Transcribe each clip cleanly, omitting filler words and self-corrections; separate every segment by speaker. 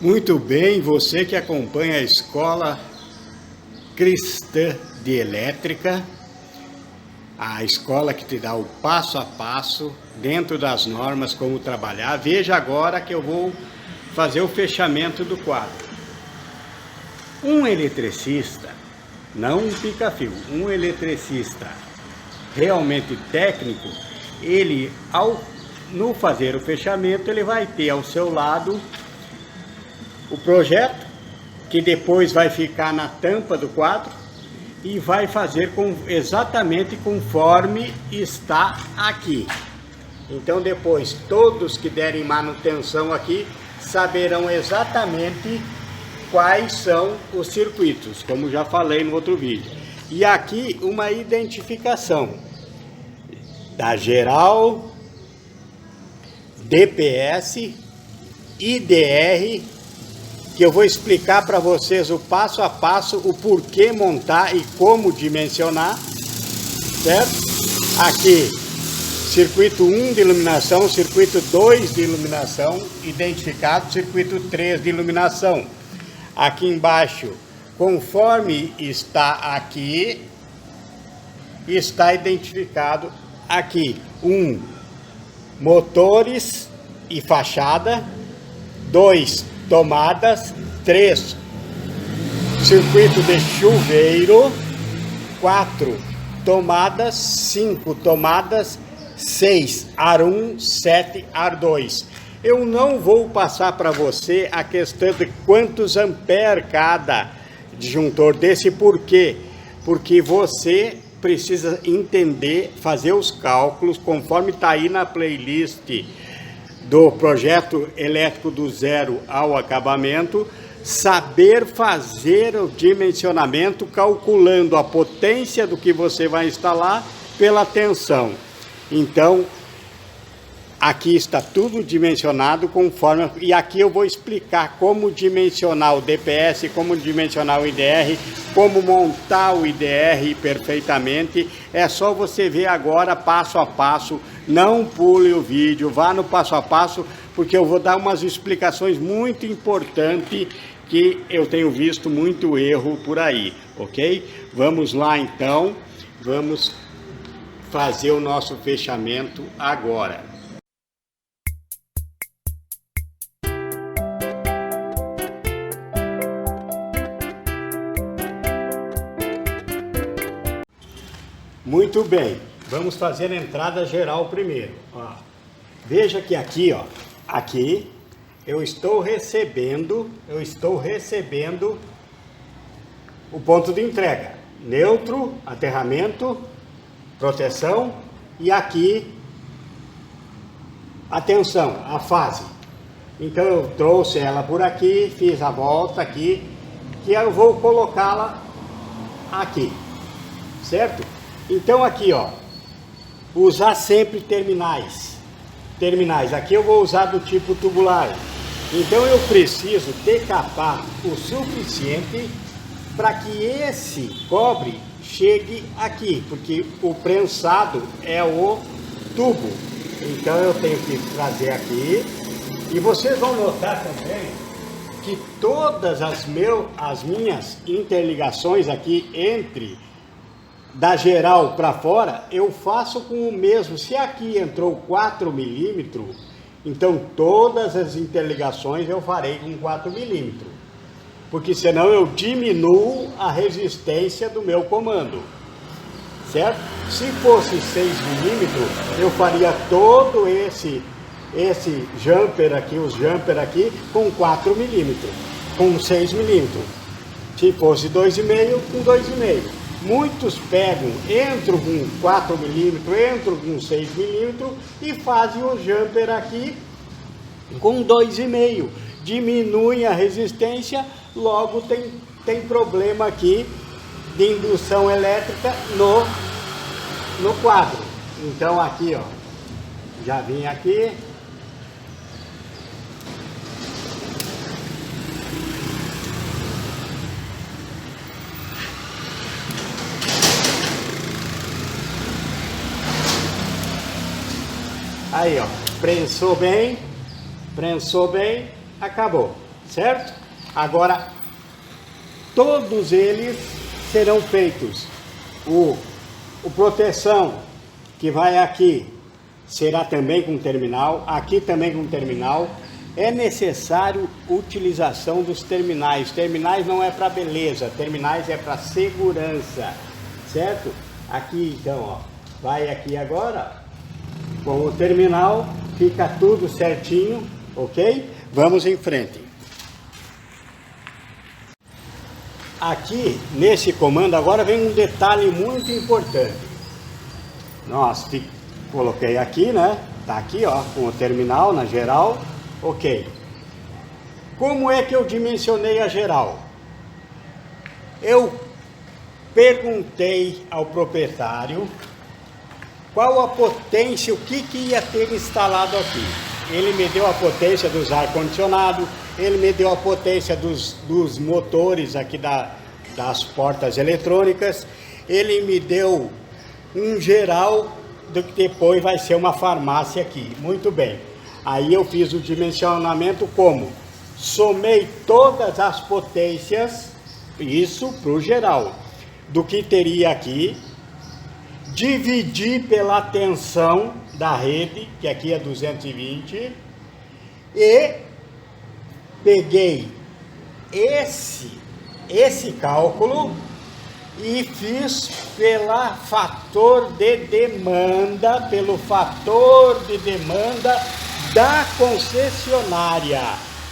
Speaker 1: Muito bem, você que acompanha a Escola Cristã de Elétrica, a escola que te dá o passo a passo, dentro das normas, como trabalhar. Veja agora que eu vou fazer o fechamento do quadro. Um eletricista, não um pica-fio, um eletricista realmente técnico, ele, no fazer o fechamento, ele vai ter ao seu lado o projeto, que depois vai ficar na tampa do quadro e vai fazer exatamente conforme está aqui. Então depois todos que derem manutenção aqui saberão exatamente quais são os circuitos, como já falei no outro vídeo. E aqui uma identificação da geral, DPS, IDR, que eu vou explicar para vocês o passo a passo, o porquê montar e como dimensionar, certo? Aqui, circuito 1 de iluminação, circuito 2 de iluminação, identificado, circuito 3 de iluminação. Aqui embaixo, conforme está aqui, está identificado aqui, motores e fachada, 2, tomadas, 3, circuito de chuveiro, 4, tomadas, 5 tomadas, 6, ar 1, 7, ar 2. Eu não vou passar para você a questão de quantos amperes cada disjuntor desse, por quê? Porque você precisa entender, fazer os cálculos, conforme está aí na playlist do projeto elétrico do zero ao acabamento, saber fazer o dimensionamento calculando a potência do que você vai instalar pela tensão. Então, aqui está tudo dimensionado conforme, e aqui eu vou explicar como dimensionar o DPS, como dimensionar o IDR, como montar o IDR perfeitamente. É só você ver agora passo a passo, não pule o vídeo, vá no passo a passo, porque eu vou dar umas explicações muito importantes que eu tenho visto muito erro por aí, ok? Vamos lá então, vamos fazer o nosso fechamento agora. Muito bem, vamos fazer a entrada geral primeiro. Ó, veja que aqui, ó, aqui eu estou recebendo o ponto de entrega, neutro, aterramento, proteção, e aqui a tensão, a fase. Então eu trouxe ela por aqui, fiz a volta aqui, que eu vou colocá-la aqui, certo? Então aqui, ó, usar sempre terminais. Aqui eu vou usar do tipo tubular. Então eu preciso decapar o suficiente para que esse cobre chegue aqui, porque o prensado é o tubo. Então eu tenho que trazer aqui. E vocês vão notar também que todas as minhas interligações aqui da geral para fora, eu faço com o mesmo. Se aqui entrou 4 milímetros, então todas as interligações eu farei com 4 milímetros. Porque senão eu diminuo a resistência do meu comando. Certo? Se fosse 6 milímetros, eu faria todo esse jumper aqui, os jumper aqui, com 4 milímetros, com 6 milímetros. Se fosse 2,5, com 2,5. Muitos pegam, entram com 4 milímetros, entram com 6 milímetros e fazem o jumper aqui com 2,5. Diminuem a resistência, logo tem problema aqui de indução elétrica no quadro. Então aqui, ó, já vim aqui. Aí, ó, prensou bem, acabou, certo? Agora, todos eles serão feitos. O proteção, que vai aqui, será também com terminal, aqui também com terminal. É necessário utilização dos terminais. Terminais não é para beleza, terminais é para segurança, certo? Aqui então, ó, vai aqui agora, com o terminal, fica tudo certinho, ok? Vamos em frente. Aqui, nesse comando, agora vem um detalhe muito importante. Nossa, coloquei aqui, né? Tá aqui, ó, com o terminal na geral. Ok. Como é que eu dimensionei a geral? Eu perguntei ao proprietário qual a potência, o que ia ter instalado aqui. Ele me deu a potência dos ar-condicionado, ele me deu a potência dos motores aqui das portas eletrônicas, ele me deu um geral do que depois vai ser uma farmácia aqui. Muito bem. Aí eu fiz o dimensionamento como? Somei todas as potências, isso para o geral, do que teria aqui, dividi pela tensão da rede, que aqui é 220, e peguei esse cálculo e fiz pelo fator de demanda da concessionária.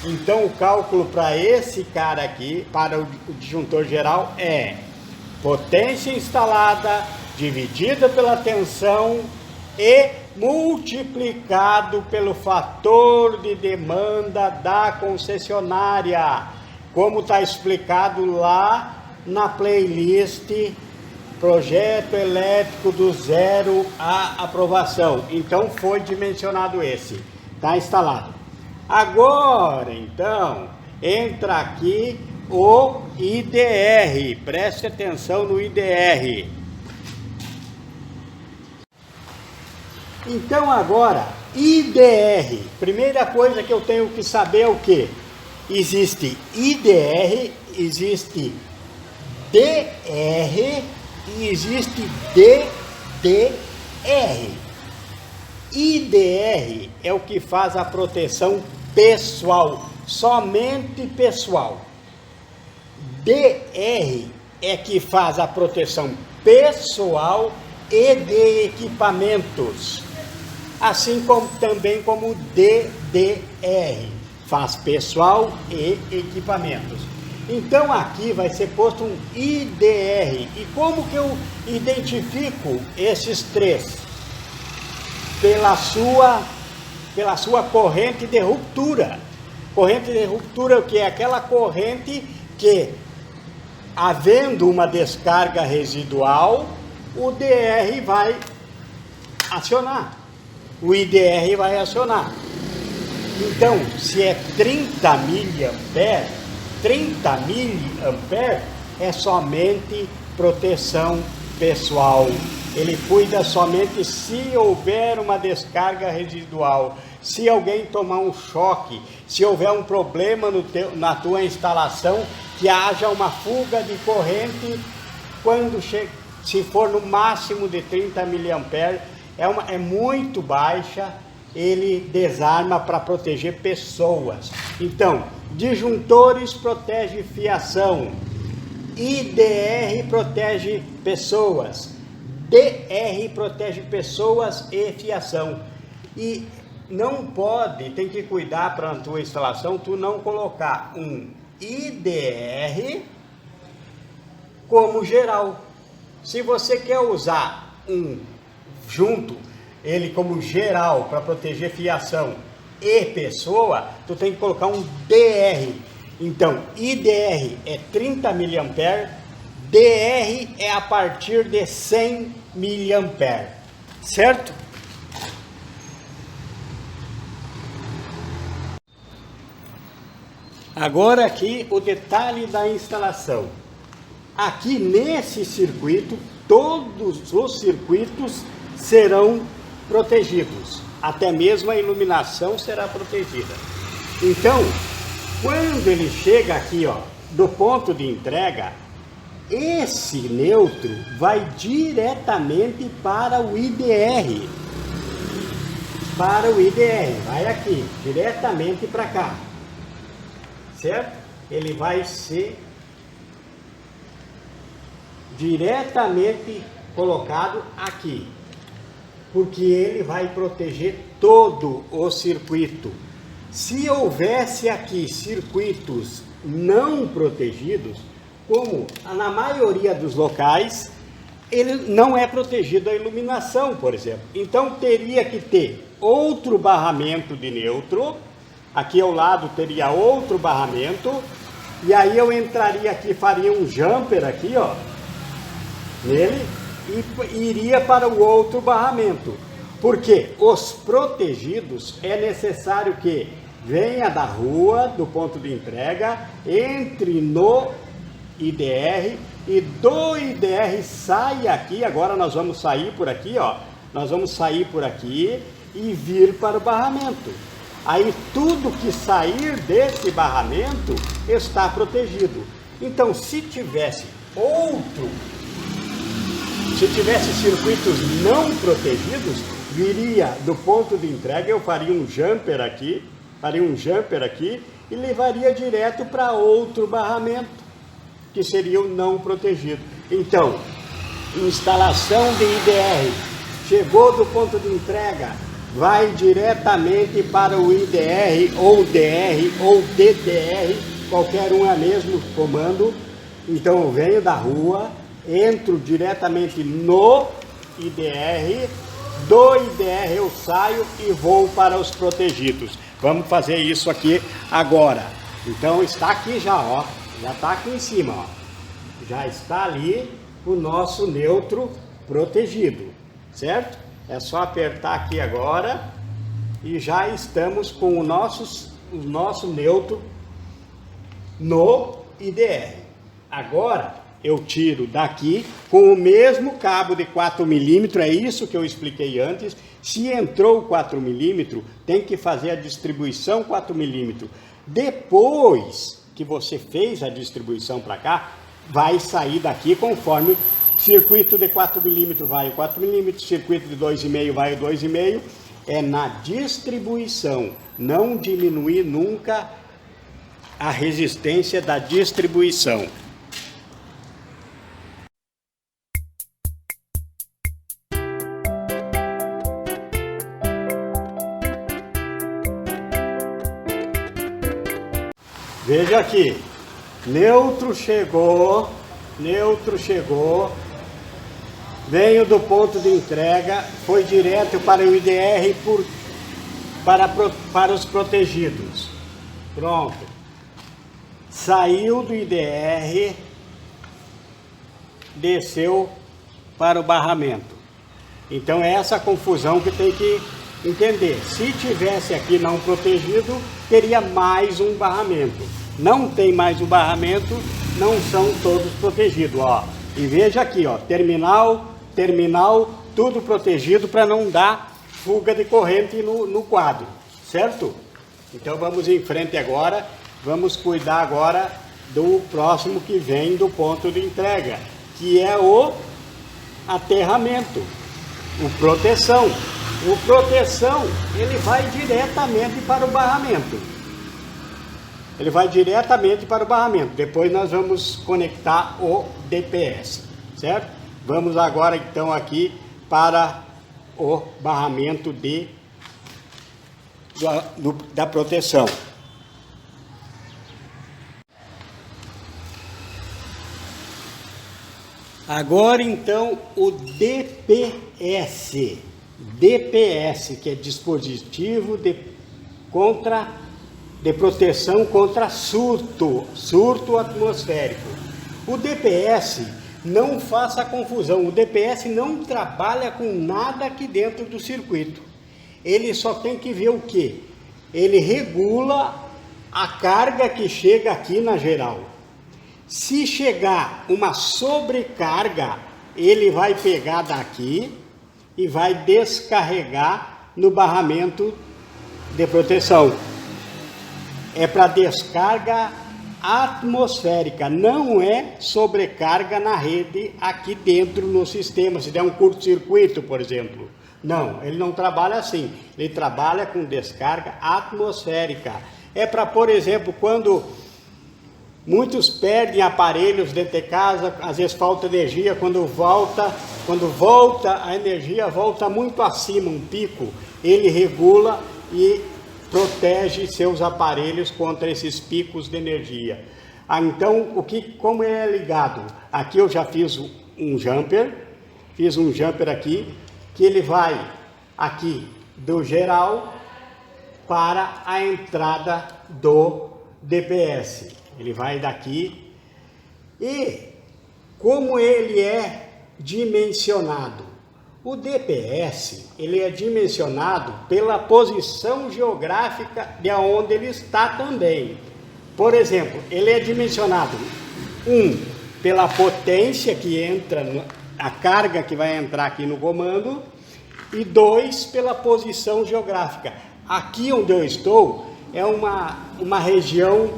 Speaker 1: Então o cálculo para esse cara aqui, para o disjuntor geral, é potência instalada dividida pela tensão e multiplicado pelo fator de demanda da concessionária, como está explicado lá na playlist Projeto Elétrico do Zero à Aprovação. Então foi dimensionado esse, está instalado. Agora então entra aqui o IDR, preste atenção no IDR. Então agora, IDR, primeira coisa que eu tenho que saber é o que? Existe IDR, existe DR e existe DDR. IDR é o que faz a proteção pessoal, somente pessoal. DR é que faz a proteção pessoal e de equipamentos. Assim como também como DDR, faz pessoal e equipamentos. Então aqui vai ser posto um IDR. E como que eu identifico esses três? Pela sua corrente de ruptura. Corrente de ruptura, que é aquela corrente que, havendo uma descarga residual, o DR vai acionar. O IDR vai acionar. Então, se é 30 miliamperes, 30 miliamperes é somente proteção pessoal. Ele cuida somente se houver uma descarga residual, se alguém tomar um choque, se houver um problema na tua instalação, que haja uma fuga de corrente, se for no máximo de 30 miliamperes, é muito baixa, ele desarma para proteger pessoas. Então, disjuntores protege fiação, IDR protege pessoas, DR protege pessoas e fiação. E não pode, tem que cuidar para a tua instalação, tu não colocar um IDR como geral. Se você quer usar ele como geral para proteger fiação e pessoa, tu tem que colocar um DR. Então, IDR é 30 miliamperes, DR é a partir de 100 miliamperes, certo? Agora aqui o detalhe da instalação. Aqui nesse circuito, todos os circuitos serão protegidos, até mesmo a iluminação será protegida. Então, Quando ele chega aqui, ó, do ponto de entrega, esse neutro vai diretamente para o IDR. Para o IDR, vai aqui, diretamente para cá. Certo? Ele vai ser diretamente colocado aqui, porque ele vai proteger todo o circuito. Se houvesse aqui circuitos não protegidos, como na maioria dos locais, ele não é protegido a iluminação, por exemplo. Então teria que ter outro barramento de neutro, aqui ao lado teria outro barramento, e aí eu entraria aqui, faria um jumper aqui, ó, nele, e iria para o outro barramento. Porque os protegidos é necessário que venha da rua, do ponto de entrega, entre no IDR e do IDR saia aqui. Agora nós vamos sair por aqui, ó. Nós vamos sair por aqui e vir para o barramento. Aí tudo que sair desse barramento está protegido. Então, se tivesse circuitos não protegidos, viria do ponto de entrega, eu faria um jumper aqui e levaria direto para outro barramento, que seria o não protegido. Então, instalação de IDR, chegou do ponto de entrega, vai diretamente para o IDR ou DR ou DDR, qualquer um é mesmo comando. Então eu venho da rua, entro diretamente no IDR, do IDR eu saio e vou para os protegidos. Vamos fazer isso aqui agora. Então está aqui já, ó, já está aqui em cima, ó. Já está ali o nosso neutro protegido, certo? É só apertar aqui agora e já estamos com o nosso neutro no IDR. Agora eu tiro daqui com o mesmo cabo de 4 milímetros, é isso que eu expliquei antes. Se entrou 4 milímetros, tem que fazer a distribuição 4 milímetros. Depois que você fez a distribuição para cá, vai sair daqui conforme circuito de 4 milímetros vai o 4 milímetros, circuito de 2,5 vai o 2,5. É na distribuição, não diminuir nunca a resistência da distribuição. Veja aqui, neutro chegou, venho do ponto de entrega, foi direto para o IDR para os protegidos. Pronto. Saiu do IDR, desceu para o barramento. Então é essa confusão que tem que entender. Se tivesse aqui não protegido, teria mais um barramento. Não tem mais um barramento, não são todos protegidos, ó. E veja aqui, ó, terminal, tudo protegido para não dar fuga de corrente no quadro, certo? Então vamos em frente agora, vamos cuidar agora do próximo que vem do ponto de entrega, que é o aterramento, o proteção. O proteção, ele vai diretamente para o barramento. Depois nós vamos conectar o DPS, certo? Vamos agora então aqui para o barramento da proteção. Agora então o DPS. DPS, que é dispositivo de proteção contra surto atmosférico. O DPS, não faça confusão, o DPS não trabalha com nada aqui dentro do circuito. Ele só tem que ver o quê? Ele regula a carga que chega aqui na geral. Se chegar uma sobrecarga, ele vai pegar daqui e vai descarregar no barramento de proteção. é para descarga atmosférica, não é sobrecarga na rede aqui dentro no sistema, se der um curto-circuito, por exemplo. Não, ele não trabalha assim, ele trabalha com descarga atmosférica. É para, por exemplo, quando muitos perdem aparelhos dentro de casa, às vezes falta energia, quando volta a energia volta muito acima, um pico, ele regula e protege seus aparelhos contra esses picos de energia. Então, como ele é ligado? Aqui eu já fiz um jumper aqui, que ele vai aqui do geral para a entrada do DPS. Ele vai daqui e como ele é dimensionado? O DPS, ele é dimensionado pela posição geográfica de onde ele está também. Por exemplo, ele é dimensionado, pela potência que entra, a carga que vai entrar aqui no comando, e 2, pela posição geográfica. Aqui onde eu estou é uma região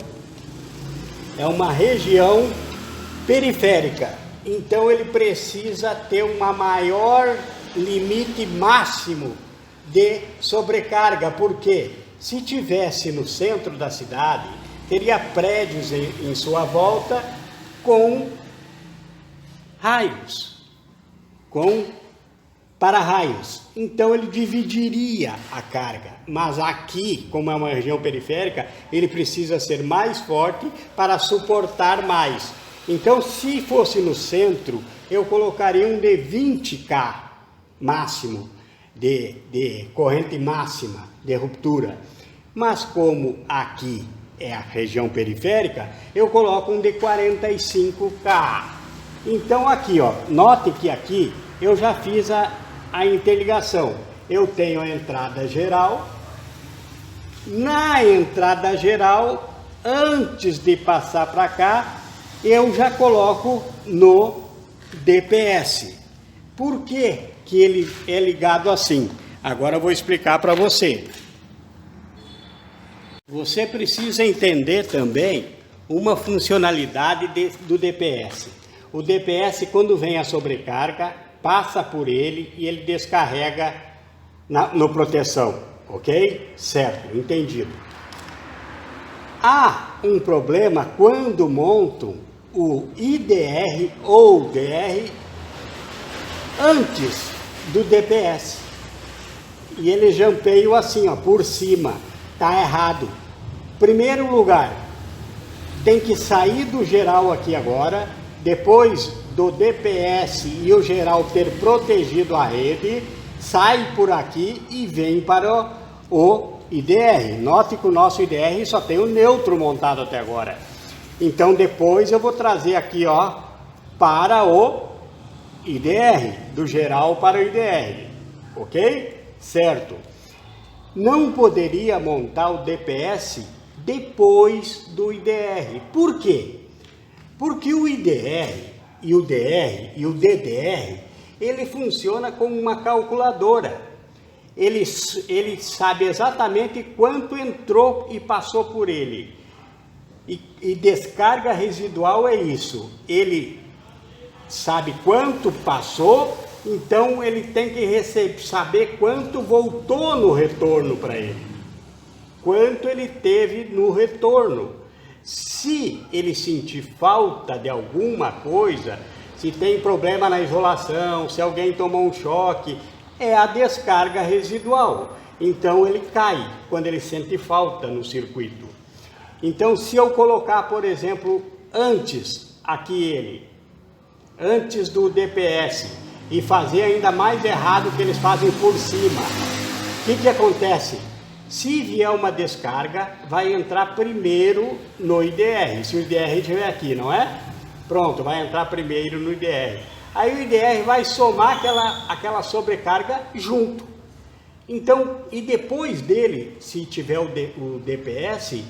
Speaker 1: periférica, então ele precisa ter uma maior limite máximo de sobrecarga, porque se tivesse no centro da cidade, teria prédios em sua volta com raios, com para-raios, então ele dividiria a carga, mas aqui, como é uma região periférica, ele precisa ser mais forte para suportar mais. Então, se fosse no centro, eu colocaria um de 20K máximo, de corrente máxima, de ruptura. Mas como aqui é a região periférica, eu coloco um de 45K. Então aqui, ó, note que aqui eu já fiz a interligação. Eu tenho a entrada geral. Na entrada geral, antes de passar para cá, eu já coloco no DPS. Por que que ele é ligado assim? Agora eu vou explicar para você. Você precisa entender também uma funcionalidade do DPS. O DPS, quando vem a sobrecarga, passa por ele e ele descarrega no proteção, ok? Certo, entendido. Há um problema quando montam o IDR ou DR antes do DPS. E ele jampeia assim, ó, por cima. Tá errado. Primeiro lugar, tem que sair do geral aqui agora, depois do DPS e o geral ter protegido a rede, sai por aqui e vem para o IDR. Note que o nosso IDR só tem o neutro montado até agora. Então depois eu vou trazer aqui, ó, para o IDR, do geral para o IDR, ok? Certo. Não poderia montar o DPS depois do IDR. Por quê? Porque o IDR e o DR e o DDR, ele funciona como uma calculadora. Ele sabe exatamente quanto entrou e passou por ele. E descarga residual é isso. Ele sabe quanto passou, então ele tem que saber quanto voltou no retorno para ele. Quanto ele teve no retorno. Se ele sentir falta de alguma coisa, se tem problema na isolação, se alguém tomou um choque, é a descarga residual. Então ele cai quando ele sente falta no circuito. Então se eu colocar, por exemplo, antes do DPS e fazer ainda mais errado que eles fazem por cima, o que acontece? Se vier uma descarga, vai entrar primeiro no IDR, se o IDR estiver aqui, não é? Pronto, vai entrar primeiro no IDR. Aí o IDR vai somar aquela sobrecarga junto. Então, e depois dele, se tiver o DPS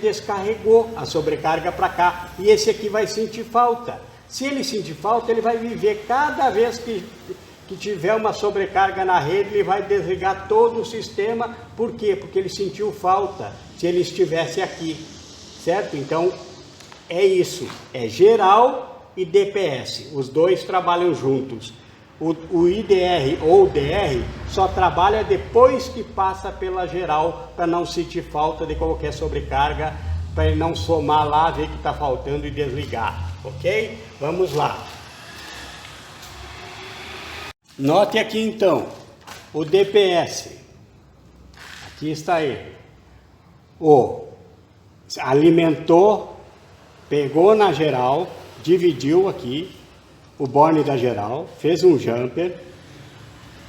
Speaker 1: descarregou a sobrecarga para cá. E esse aqui vai sentir falta. Se ele sentir falta, ele vai viver cada vez que tiver uma sobrecarga na rede, ele vai desligar todo o sistema. Por quê? Porque ele sentiu falta se ele estivesse aqui, certo? Então, é isso, é geral e DPS, os dois trabalham juntos. O IDR ou DR só trabalha depois que passa pela geral, para não sentir falta de qualquer sobrecarga, para ele não somar lá, ver que está faltando e desligar, ok? Vamos lá. Note aqui então, o DPS, aqui está ele, alimentou, pegou na geral, dividiu aqui, o borne da geral, fez um jumper.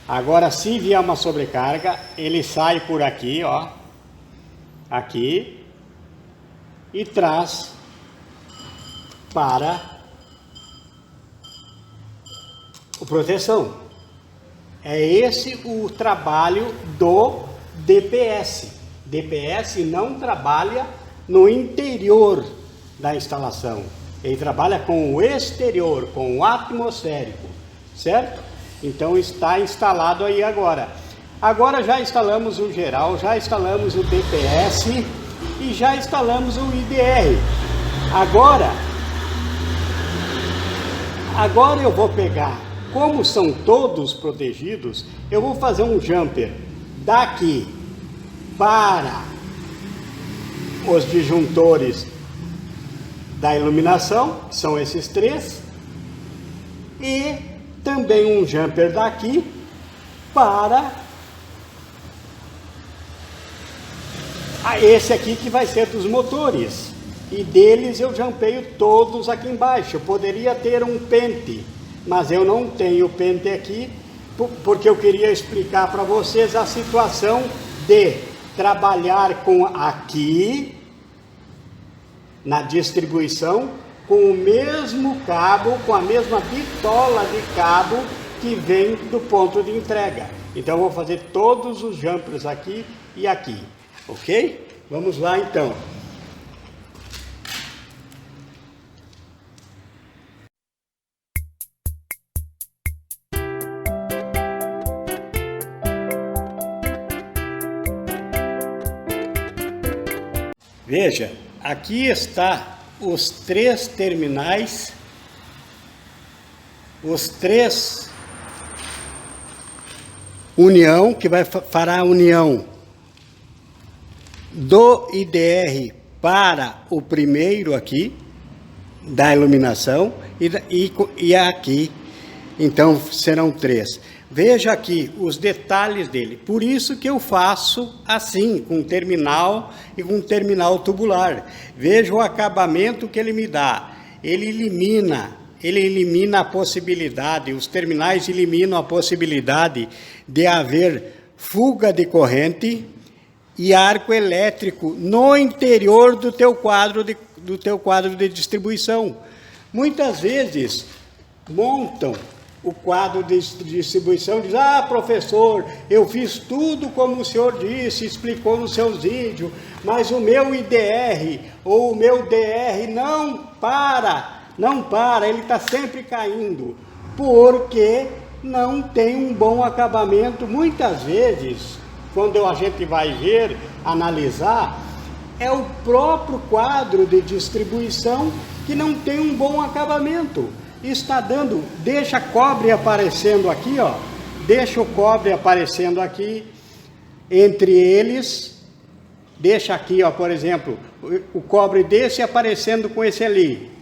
Speaker 1: Agora, se vier uma sobrecarga, ele sai por aqui, ó, aqui, e traz para a proteção. É esse o trabalho do DPS. DPS não trabalha no interior da instalação. Ele trabalha com o exterior, com o atmosférico, certo? Então está instalado aí agora. Agora já instalamos o geral, já instalamos o DPS e já instalamos o IDR. Agora eu vou pegar, como são todos protegidos, eu vou fazer um jumper daqui para os disjuntores da iluminação, que são esses três, e também um jumper daqui para esse aqui que vai ser dos motores, e deles eu jumpeio todos aqui embaixo. Eu poderia ter um pente, mas eu não tenho pente aqui, porque eu queria explicar para vocês a situação de trabalhar com aqui na distribuição, com o mesmo cabo, com a mesma bitola de cabo que vem do ponto de entrega. Então eu vou fazer todos os jumpers aqui e aqui, ok? Vamos lá então. Veja, aqui está os três terminais, os três união, que vai fará a união do IDR para o primeiro aqui, da iluminação, e aqui, então serão três. Veja aqui os detalhes dele, por isso que eu faço assim, com terminal e com terminal tubular. Veja o acabamento que ele me dá, ele elimina a possibilidade, os terminais eliminam a possibilidade de haver fuga de corrente e arco elétrico no interior do teu quadro de distribuição. Muitas vezes montam o quadro de distribuição, diz: ah, professor, eu fiz tudo como o senhor disse, explicou nos seus vídeos, mas o meu IDR ou o meu DR não para, ele está sempre caindo, porque não tem um bom acabamento. Muitas vezes, quando a gente vai ver, analisar, é o próprio quadro de distribuição que não tem um bom acabamento. Está dando, deixa cobre aparecendo aqui, ó, deixa o cobre aparecendo aqui, entre eles, deixa aqui, ó, por exemplo, o cobre desse aparecendo com esse ali,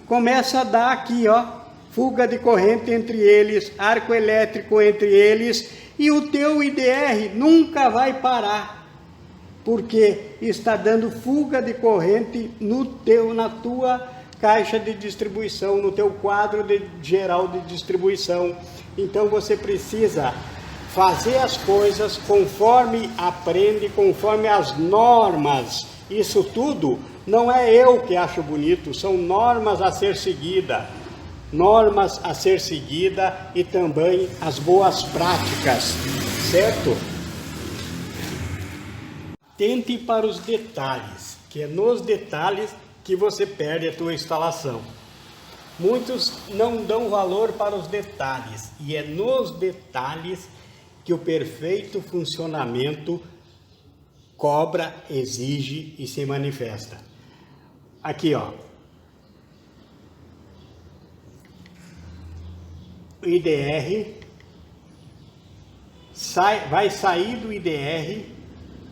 Speaker 1: começa a dar aqui, ó, fuga de corrente entre eles, arco elétrico entre eles, e o teu IDR nunca vai parar, porque está dando fuga de corrente na tua caixa de distribuição, no teu quadro geral de distribuição. Então você precisa fazer as coisas conforme aprende, conforme as normas. Isso tudo não é eu que acho bonito, são normas a ser seguida. Normas a ser seguida e também as boas práticas, certo? Atente para os detalhes, que é nos detalhes que você perde a tua instalação. Muitos não dão valor para os detalhes, e é nos detalhes que o perfeito funcionamento cobra, exige e se manifesta. Aqui, ó. O IDR vai sair do IDR,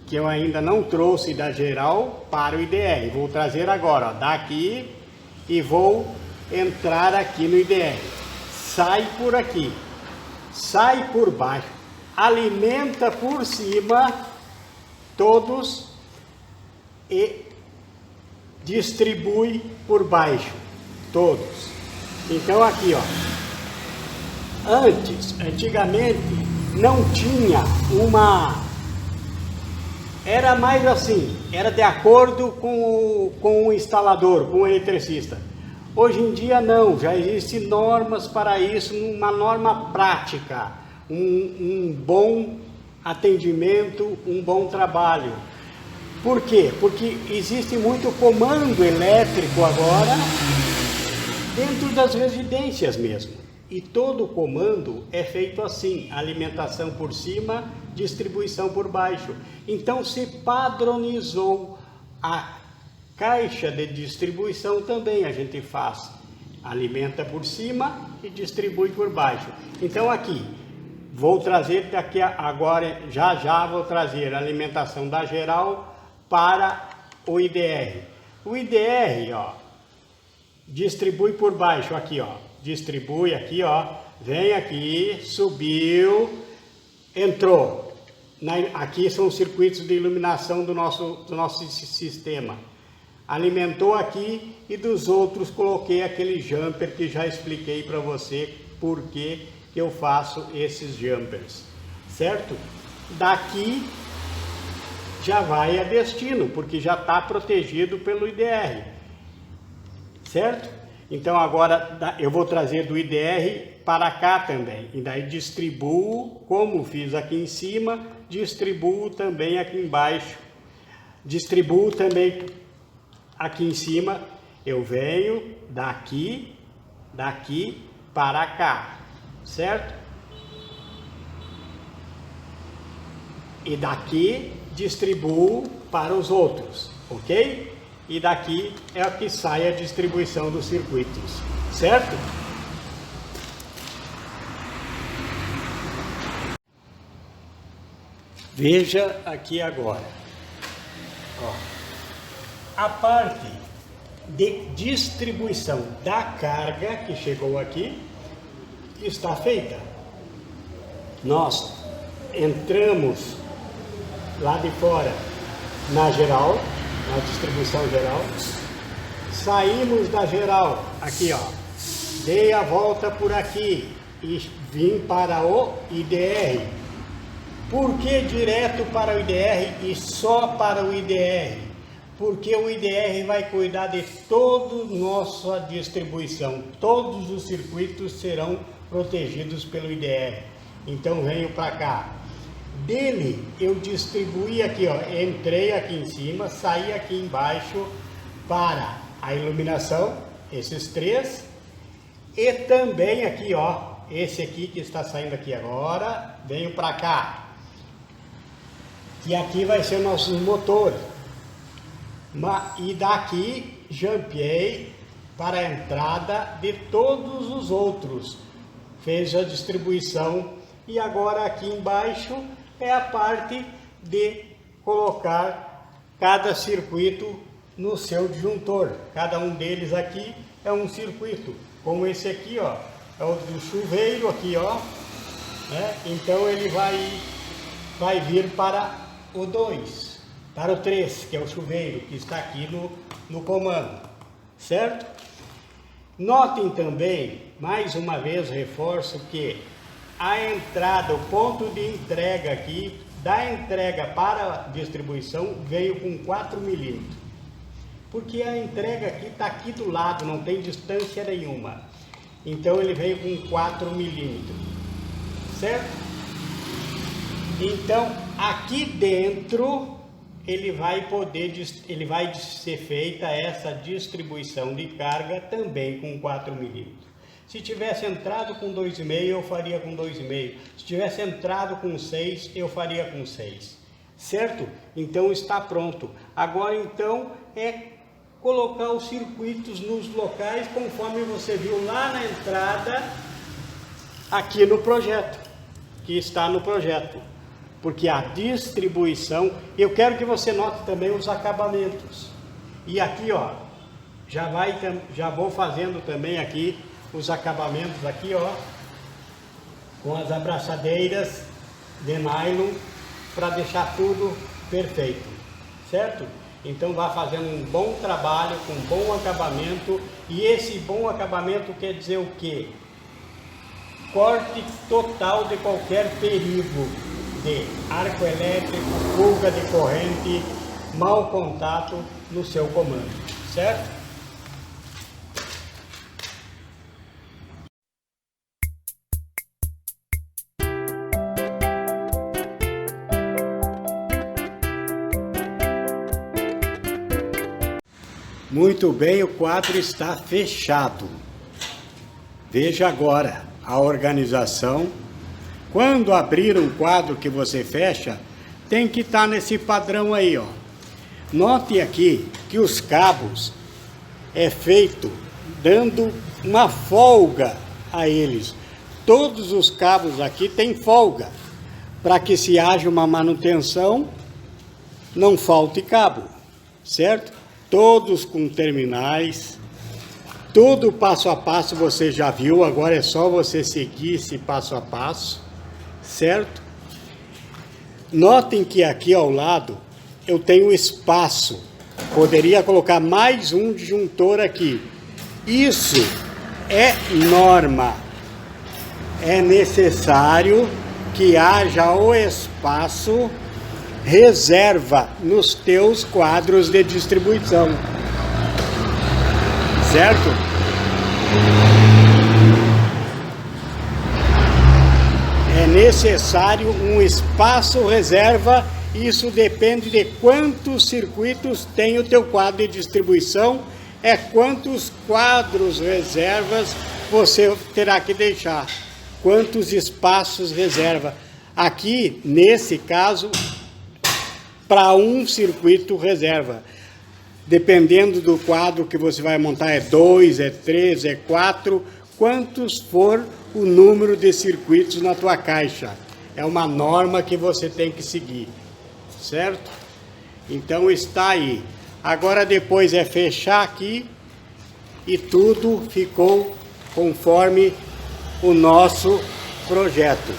Speaker 1: que eu ainda não trouxe da geral, para o IDR. Vou trazer agora, ó, daqui, e vou entrar aqui no IDR. Sai por aqui, sai por baixo, alimenta por cima todos e distribui por baixo todos. Então aqui, ó, antigamente não tinha era mais assim, era de acordo com o instalador, com o eletricista. Hoje em dia não, já existem normas para isso, uma norma prática, um bom atendimento, um bom trabalho. Por quê? Porque existe muito comando elétrico agora dentro das residências mesmo. E todo comando é feito assim, alimentação por cima, distribuição por baixo. Então se padronizou a caixa de distribuição também, a gente faz, alimenta por cima e distribui por baixo. Então aqui, vou trazer daqui agora, já vou trazer a alimentação da geral para o IDR. O IDR, ó, distribui por baixo, aqui, ó, distribui aqui, ó, vem aqui, subiu, entrou. Aqui são os circuitos de iluminação do nosso sistema. Alimentou aqui e dos outros coloquei aquele jumper que já expliquei para você por que eu faço esses jumpers, certo? Daqui já vai a destino, porque já está protegido pelo IDR, certo? Então agora eu vou trazer do IDR para cá também, e daí distribuo, como fiz aqui em cima, distribuo também aqui embaixo, distribuo também aqui em cima, eu venho daqui para cá, certo? E daqui distribuo para os outros, ok? E daqui é o que sai a distribuição dos circuitos, certo? Veja aqui agora, ó, a parte de distribuição da carga que chegou aqui está feita. Nós entramos lá de fora na geral, na distribuição geral, saímos da geral, aqui ó, dei a volta por aqui e vim para o IDR. Por que direto para o IDR e só para o IDR? Porque o IDR vai cuidar de toda a nossa distribuição, todos os circuitos serão protegidos pelo IDR. Então venho para cá. Dele eu distribuí aqui, ó, entrei aqui em cima, saí aqui embaixo para a iluminação, esses três, e também aqui, ó, esse aqui que está saindo aqui agora, venho para cá. E aqui vai ser o nosso motor. E daqui jumpei para a entrada de todos os outros. Fez a distribuição e agora aqui embaixo é a parte de colocar cada circuito no seu disjuntor. Cada um deles aqui é um circuito, como esse aqui, ó, é o do chuveiro aqui, ó, né? Então ele vai vir para o 2, para o 3, que é o chuveiro, que está aqui no comando, certo? Notem também, mais uma vez reforço que a entrada, o ponto de entrega aqui, da entrega para a distribuição, veio com 4 milímetros. Porque a entrega aqui está aqui do lado, não tem distância nenhuma. Então ele veio com 4 milímetros, certo? Então aqui dentro ele vai ser feita essa distribuição de carga também com 4 milímetros. Se tivesse entrado com 2,5, eu faria com 2,5. Se tivesse entrado com 6, eu faria com 6. Certo? Então está pronto. Agora então é colocar os circuitos nos locais conforme você viu lá na entrada aqui no projeto, que está no projeto. Porque a distribuição, eu quero que você note também os acabamentos. E aqui, ó, já vou fazendo também aqui os acabamentos aqui, ó, com as abraçadeiras de nylon para deixar tudo perfeito, certo? Então vá fazendo um bom trabalho com bom acabamento, e esse bom acabamento quer dizer o quê? Corte total de qualquer perigo de arco elétrico, fuga de corrente, mau contato no seu comando, certo? Muito bem, o quadro está fechado. Veja agora a organização. Quando abrir um quadro que você fecha, tem que estar nesse padrão aí, ó. Note aqui que os cabos é feito dando uma folga a eles. Todos os cabos aqui têm folga, para que se haja uma manutenção, não falte cabo, certo? Todos com terminais, tudo passo a passo você já viu, agora é só você seguir esse passo a passo, certo? Notem que aqui ao lado eu tenho espaço, poderia colocar mais um disjuntor aqui. Isso é norma, é necessário que haja o espaço reserva nos teus quadros de distribuição, certo? É necessário um espaço reserva, isso depende de quantos circuitos tem o teu quadro de distribuição, é quantos quadros reservas você terá que deixar, quantos espaços reserva. Aqui, nesse caso, para um circuito reserva. Dependendo do quadro que você vai montar, é 2, é 3, é 4, quantos for o número de circuitos na tua caixa. É uma norma que você tem que seguir, certo? Então está aí. Agora depois é fechar aqui e tudo ficou conforme o nosso projeto.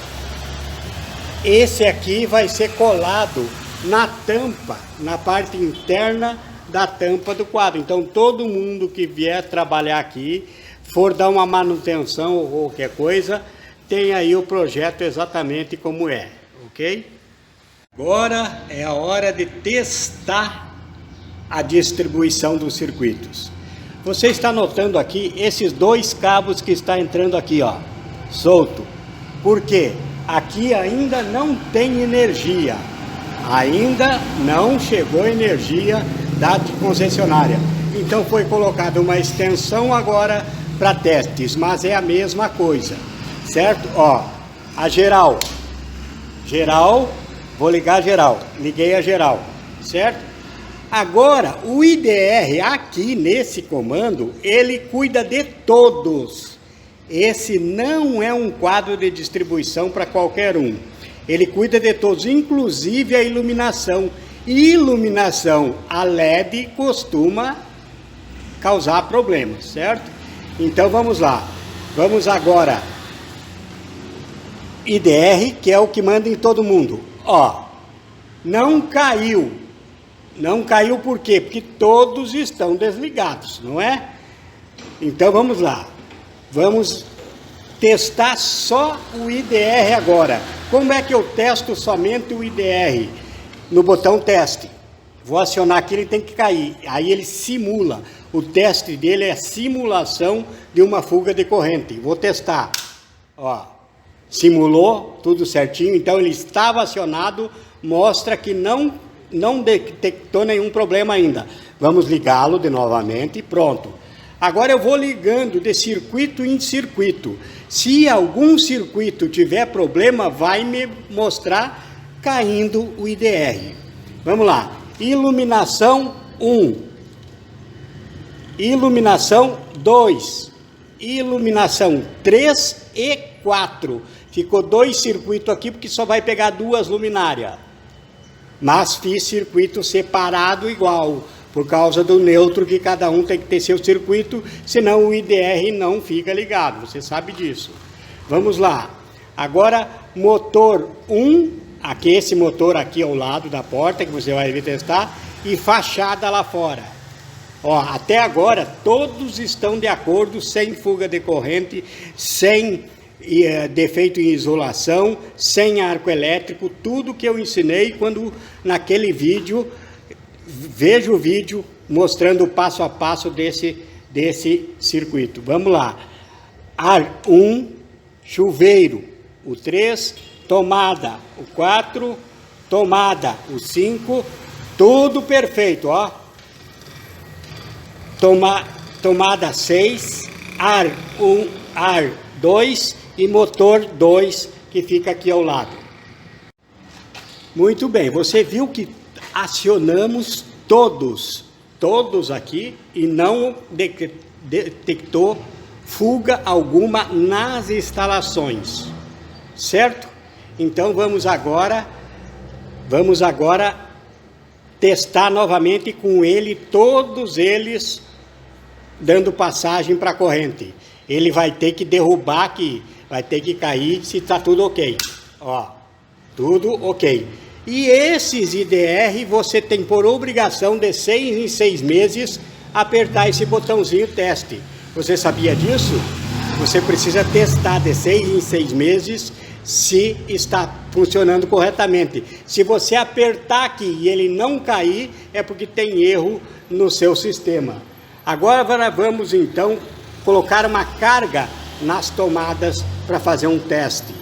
Speaker 1: Esse aqui vai ser colado na tampa, na parte interna da tampa do quadro. Então todo mundo que vier trabalhar aqui, for dar uma manutenção ou qualquer coisa, tem aí o projeto exatamente como é, ok? Agora é a hora de testar a distribuição dos circuitos. Você está notando aqui esses dois cabos que está entrando aqui, ó, solto. Por quê? Aqui ainda não tem energia. Ainda não chegou energia da concessionária. Então foi colocada uma extensão agora para testes, mas é a mesma coisa, certo? Ó, a geral, vou ligar a geral, liguei a geral, certo? Agora o IDR aqui nesse comando, ele cuida de todos. Esse não é um quadro de distribuição para qualquer um. Ele cuida de todos, inclusive a iluminação. Iluminação a LED costuma causar problemas, certo? Então vamos lá. Vamos agora. IDR, que é o que manda em todo mundo. Ó, não caiu. Não caiu por quê? Porque todos estão desligados, não é? Então vamos lá. Vamos testar só o IDR agora. Como é que eu testo somente o IDR? No botão teste. Vou acionar aqui, ele tem que cair. Aí ele simula. O teste dele é simulação de uma fuga de corrente. Vou testar. Ó, simulou tudo certinho. Então ele estava acionado. Mostra que não não detectou nenhum problema ainda. Vamos ligá-lo de novamente e pronto. Agora eu vou ligando de circuito em circuito. Se algum circuito tiver problema, vai me mostrar caindo o IDR. Vamos lá. Iluminação 1. Iluminação 2. Iluminação 3 e 4. Ficou 2 circuitos aqui porque só vai pegar 2 luminárias. Mas fiz circuito separado igual, por causa do neutro que cada um tem que ter seu circuito, senão o IDR não fica ligado, você sabe disso. Vamos lá. Agora, motor 1, aqui esse motor aqui ao lado da porta, que você vai testar, e fachada lá fora. Ó, até agora, todos estão de acordo, sem fuga de corrente, sem defeito em isolação, sem arco elétrico, tudo que eu ensinei quando naquele vídeo, veja o vídeo mostrando o passo a passo desse circuito. Vamos lá. Ar 1, chuveiro. O 3, tomada. O 4, tomada. O 5, tudo perfeito, ó. Tomada 6, ar 1, ar 2 e motor 2 que fica aqui ao lado. Muito bem, você viu que acionamos todos aqui e não detectou fuga alguma nas instalações, certo? Então vamos agora testar novamente com ele, todos eles dando passagem para a corrente. Ele vai ter que derrubar aqui, vai ter que cair se está tudo ok. Ó, tudo ok. E esses IDR você tem por obrigação de 6 em 6 meses apertar esse botãozinho teste. Você sabia disso? Você precisa testar de 6 em 6 meses se está funcionando corretamente. Se você apertar aqui e ele não cair, é porque tem erro no seu sistema. Agora vamos então colocar uma carga nas tomadas para fazer um teste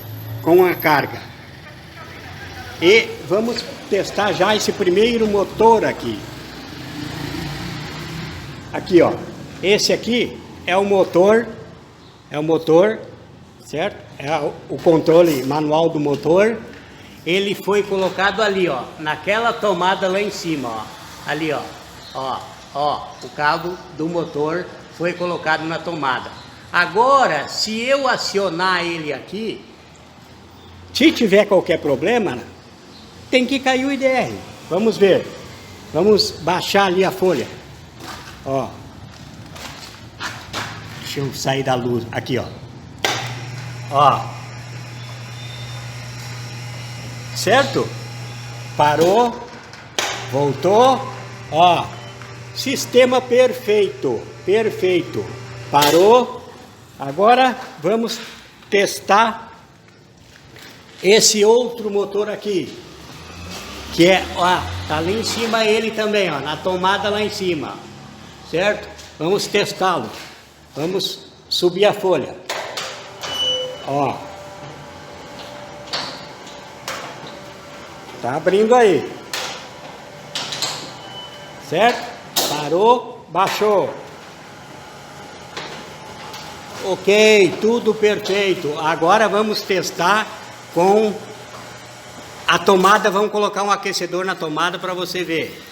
Speaker 1: com a carga. E vamos testar já esse primeiro motor aqui. Aqui, ó. Esse aqui é o motor, certo? É o controle manual do motor. Ele foi colocado ali, ó, naquela tomada lá em cima, ó. Ali, ó, o cabo do motor foi colocado na tomada. Agora, se eu acionar ele aqui, se tiver qualquer problema, tem que cair o IDR. Vamos ver. Vamos baixar ali a folha. Ó. Deixa eu sair da luz. Aqui, ó. Ó. Certo? Parou. Voltou. Ó. Sistema perfeito. Perfeito. Parou. Agora vamos testar esse outro motor aqui. Que é, ó, tá lá em cima ele também, ó, na tomada lá em cima. Certo? Vamos testá-lo. Vamos subir a folha. Ó. Tá abrindo aí. Certo? Parou, baixou. Ok, tudo perfeito. Agora vamos testar com a tomada. Vamos colocar um aquecedor na tomada para você ver.